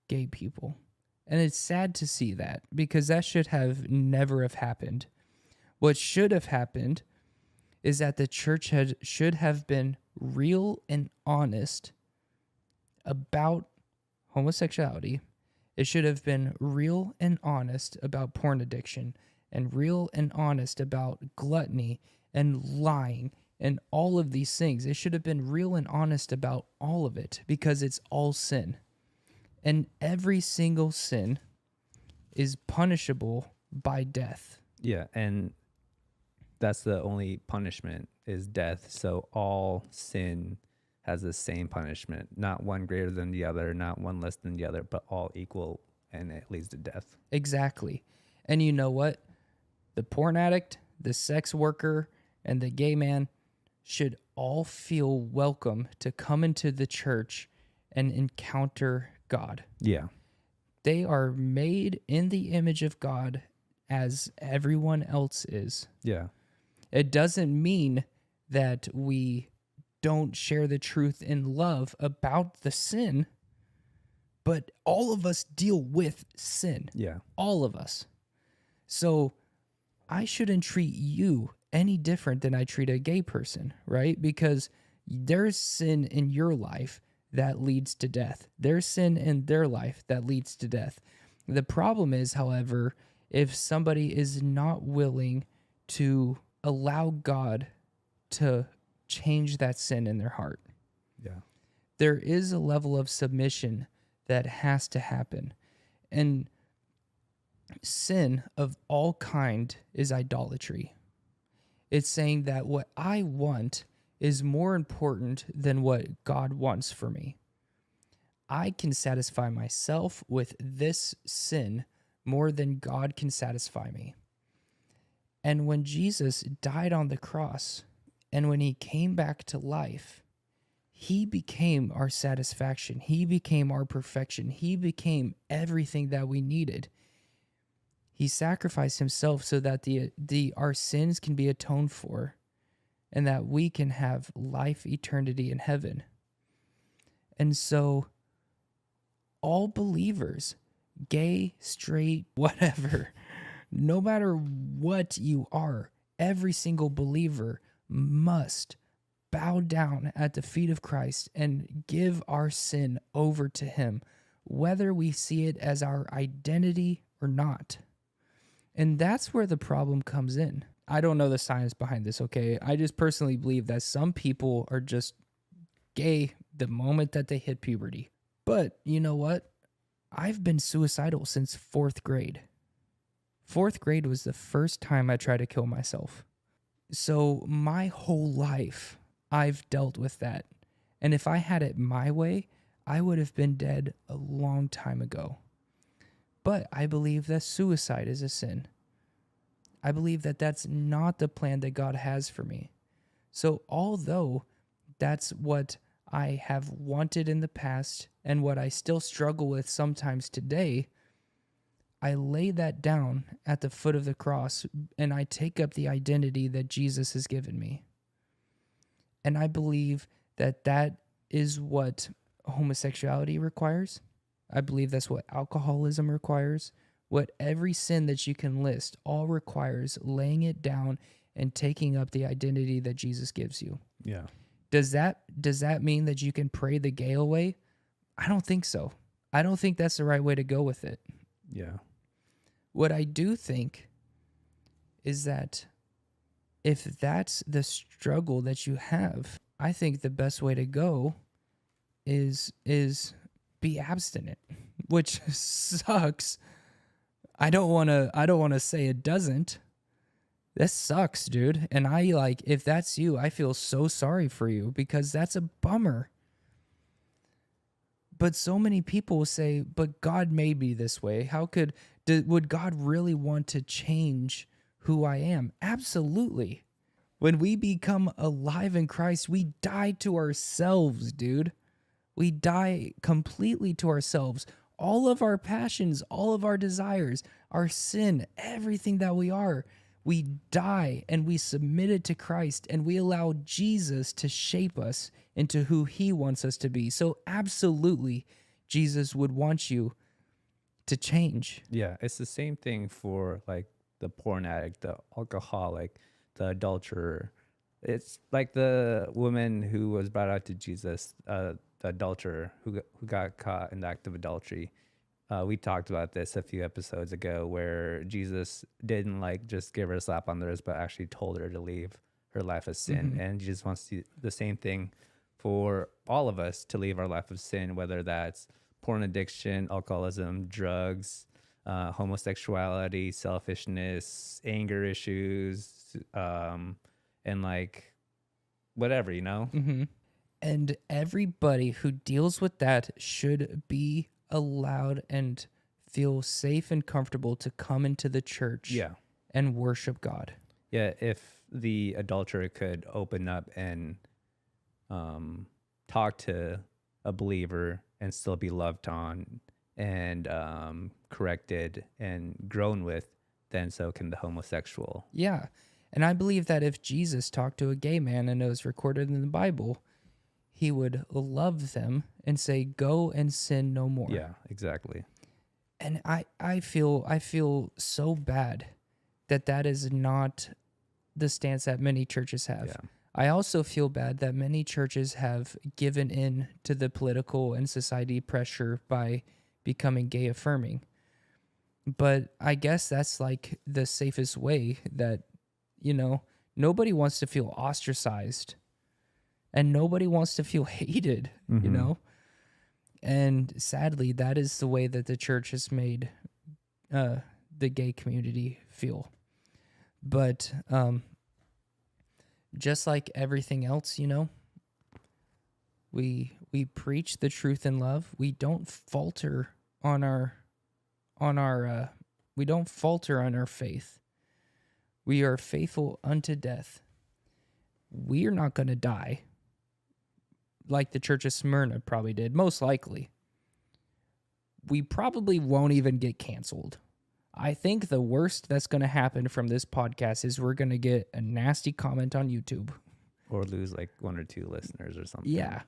gay people. And it's sad to see that, because that should have never have happened. What should have happened is that the church should have been real and honest about homosexuality. It should have been real and honest about porn addiction, and real and honest about gluttony and lying and all of these things. It should have been real and honest about all of it because it's all sin. And every single sin is punishable by death. Yeah, and that's the only punishment is death. So all sin has the same punishment, not one greater than the other, not one less than the other, but all equal, and it leads to death. Exactly. And you know what? The porn addict, the sex worker, and the gay man should all feel welcome to come into the church and encounter God. Yeah. They are made in the image of God as everyone else is. Yeah. It doesn't mean that we don't share the truth in love about the sin, but all of us deal with sin. Yeah. All of us. So I shouldn't treat you any different than I treat a gay person, right? Because there's sin in your life that leads to death. There's sin in their life that leads to death. The problem is, however, if somebody is not willing to allow God to change that sin in their heart. Yeah. There is a level of submission that has to happen. And sin of all kind is idolatry. It's saying that what I want is more important than what God wants for me. I can satisfy myself with this sin more than God can satisfy me. And when Jesus died on the cross, and when he came back to life, he became our satisfaction. He became our perfection. He became everything that we needed. He sacrificed himself so that our sins can be atoned for and that we can have life, eternity in heaven. And so all believers, gay, straight, whatever, no matter what you are, every single believer must bow down at the feet of Christ and give our sin over to him, whether we see it as our identity or not. And that's where the problem comes in. I don't know the science behind this, okay? I just personally believe that some people are just gay the moment that they hit puberty. But you know what? I've been suicidal since 4th grade. 4th grade was the first time I tried to kill myself. So my whole life, I've dealt with that. And if I had it my way, I would have been dead a long time ago. But I believe that suicide is a sin. I believe that that's not the plan that God has for me. So although that's what I have wanted in the past and what I still struggle with sometimes today, I lay that down at the foot of the cross and I take up the identity that Jesus has given me. And I believe that that is what homosexuality requires. I believe that's what alcoholism requires. What every sin that you can list all requires laying it down and taking up the identity that Jesus gives you. Yeah. Does that mean that you can pray the gay away? I don't think so. I don't think that's the right way to go with it. Yeah. What I do think is that if that's the struggle that you have, I think the best way to go is be abstinent, which sucks. I don't want to say it doesn't. That sucks, dude. And if that's you, I feel so sorry for you because that's a bummer. But so many people will say, but God made me this way. Would God really want to change who I am? Absolutely. When we become alive in Christ, we die to ourselves, dude. We die completely to ourselves. All of our passions, all of our desires, our sin, everything that we are, we die and we submit it to Christ and we allow Jesus to shape us into who he wants us to be. So absolutely, Jesus would want you to change. Yeah. It's the same thing for like the porn addict, the alcoholic, the adulterer. It's like the woman who was brought out to Jesus, the adulterer who got caught in the act of adultery. we talked about this a few episodes ago, where Jesus didn't like just give her a slap on the wrist, but actually told her to leave her life of sin. And Jesus wants to do the same thing for all of us, to leave our life of sin, whether that's porn addiction, alcoholism, drugs, homosexuality, selfishness, anger issues, and like whatever, you know? And everybody who deals with that should be allowed and feel safe and comfortable to come into the church Yeah. and worship God. Yeah, if the adulterer could open up and talk to a believer and still be loved on and corrected and grown with, then so can the homosexual. Yeah. And I believe that if Jesus talked to a gay man, and it was recorded in the Bible, he would love them and say, go and sin no more. Yeah, exactly. And I feel so bad that is not the stance that many churches have. Yeah. I also feel bad that many churches have given in to the political and society pressure by becoming gay affirming. But I guess that's like the safest way, that, you know, nobody wants to feel ostracized and nobody wants to feel hated, you know? And sadly, that is the way that the church has made the gay community feel. But just like everything else, you know, we preach the truth in love. We don't falter on our we don't falter on our faith. We are faithful unto death. We are not going to die like the church of Smyrna probably did, most likely. We probably won't even get canceled. I think the worst that's going to happen from this podcast is we're going to get a nasty comment on YouTube. Or lose like 1 or 2 listeners or something. Yeah.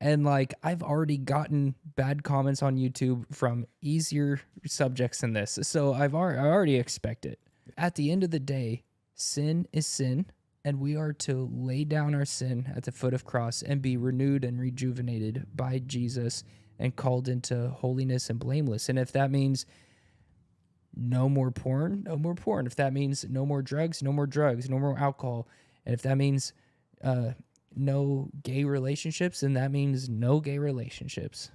And like, I've already gotten bad comments on YouTube from easier subjects than this. So I already expect it. At the end of the day, sin is sin, and we are to lay down our sin at the foot of cross and be renewed and rejuvenated by Jesus and called into holiness and blameless. And if that means no more porn, no more porn. If that means no more drugs, no more drugs, no more alcohol. And if that means no gay relationships, then that means no gay relationships.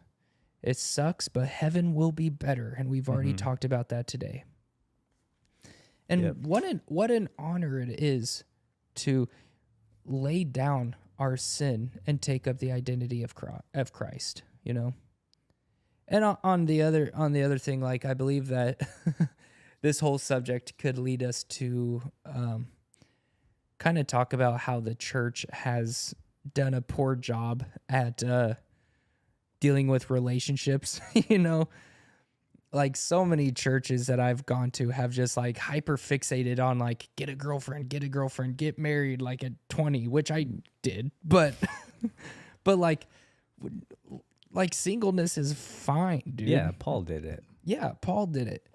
It sucks, but heaven will be better. And we've already talked about that today. And what an honor it is to lay down our sin and take up the identity of Christ, you know? And on the other thing, like, I believe that this whole subject could lead us to kind of talk about how the church has done a poor job at dealing with relationships, you know? Like, so many churches that I've gone to have just like hyper fixated on like, get a girlfriend, get married like at 20, which I did, but like singleness is fine, dude. Yeah, Paul did it. Yeah, Paul did it.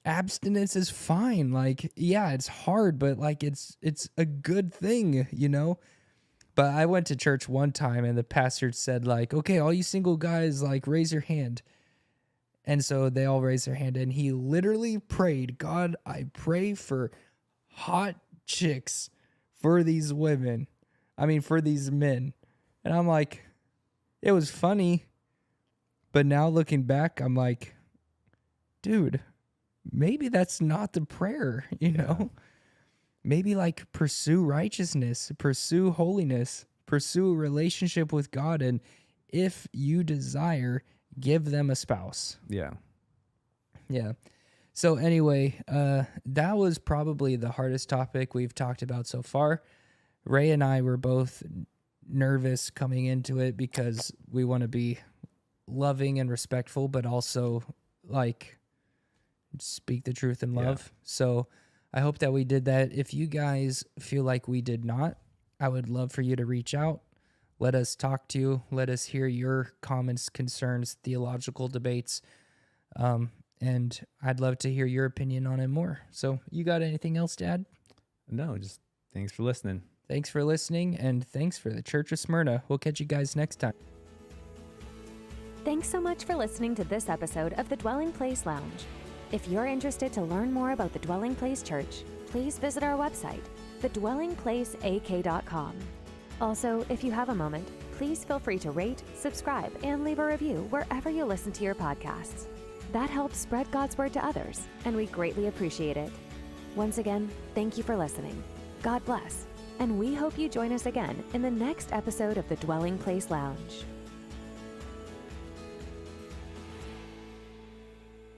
Abstinence is fine. Like, yeah, it's hard, but like it's a good thing, you know? But I went to church one time and the pastor said like, okay, all you single guys, like, raise your hand. And so they all raised their hand, and he literally prayed, God, I pray for hot chicks for these women. I mean, for these men. And I'm like, it was funny. But now looking back, I'm like, dude, maybe that's not the prayer, you know? Maybe like pursue righteousness, pursue holiness, pursue a relationship with God. And if you desire, give them a spouse. Yeah. Yeah. So anyway, that was probably the hardest topic we've talked about so far. Ray and I were both nervous coming into it because we want to be loving and respectful, but also like speak the truth in love. Yeah. So I hope that we did that. If you guys feel like we did not, I would love for you to reach out. Let us talk to you. Let us hear your comments, concerns, theological debates. And I'd love to hear your opinion on it more. So you got anything else to add? No, just thanks for listening. Thanks for listening, and thanks for the Church of Smyrna. We'll catch you guys next time. Thanks so much for listening to this episode of the Dwelling Place Lounge. If you're interested to learn more about the Dwelling Place Church, please visit our website, thedwellingplaceak.com. Also, if you have a moment, please feel free to rate, subscribe, and leave a review wherever you listen to your podcasts. That helps spread God's word to others, and we greatly appreciate it. Once again, thank you for listening. God bless, and we hope you join us again in the next episode of the Dwelling Place Lounge.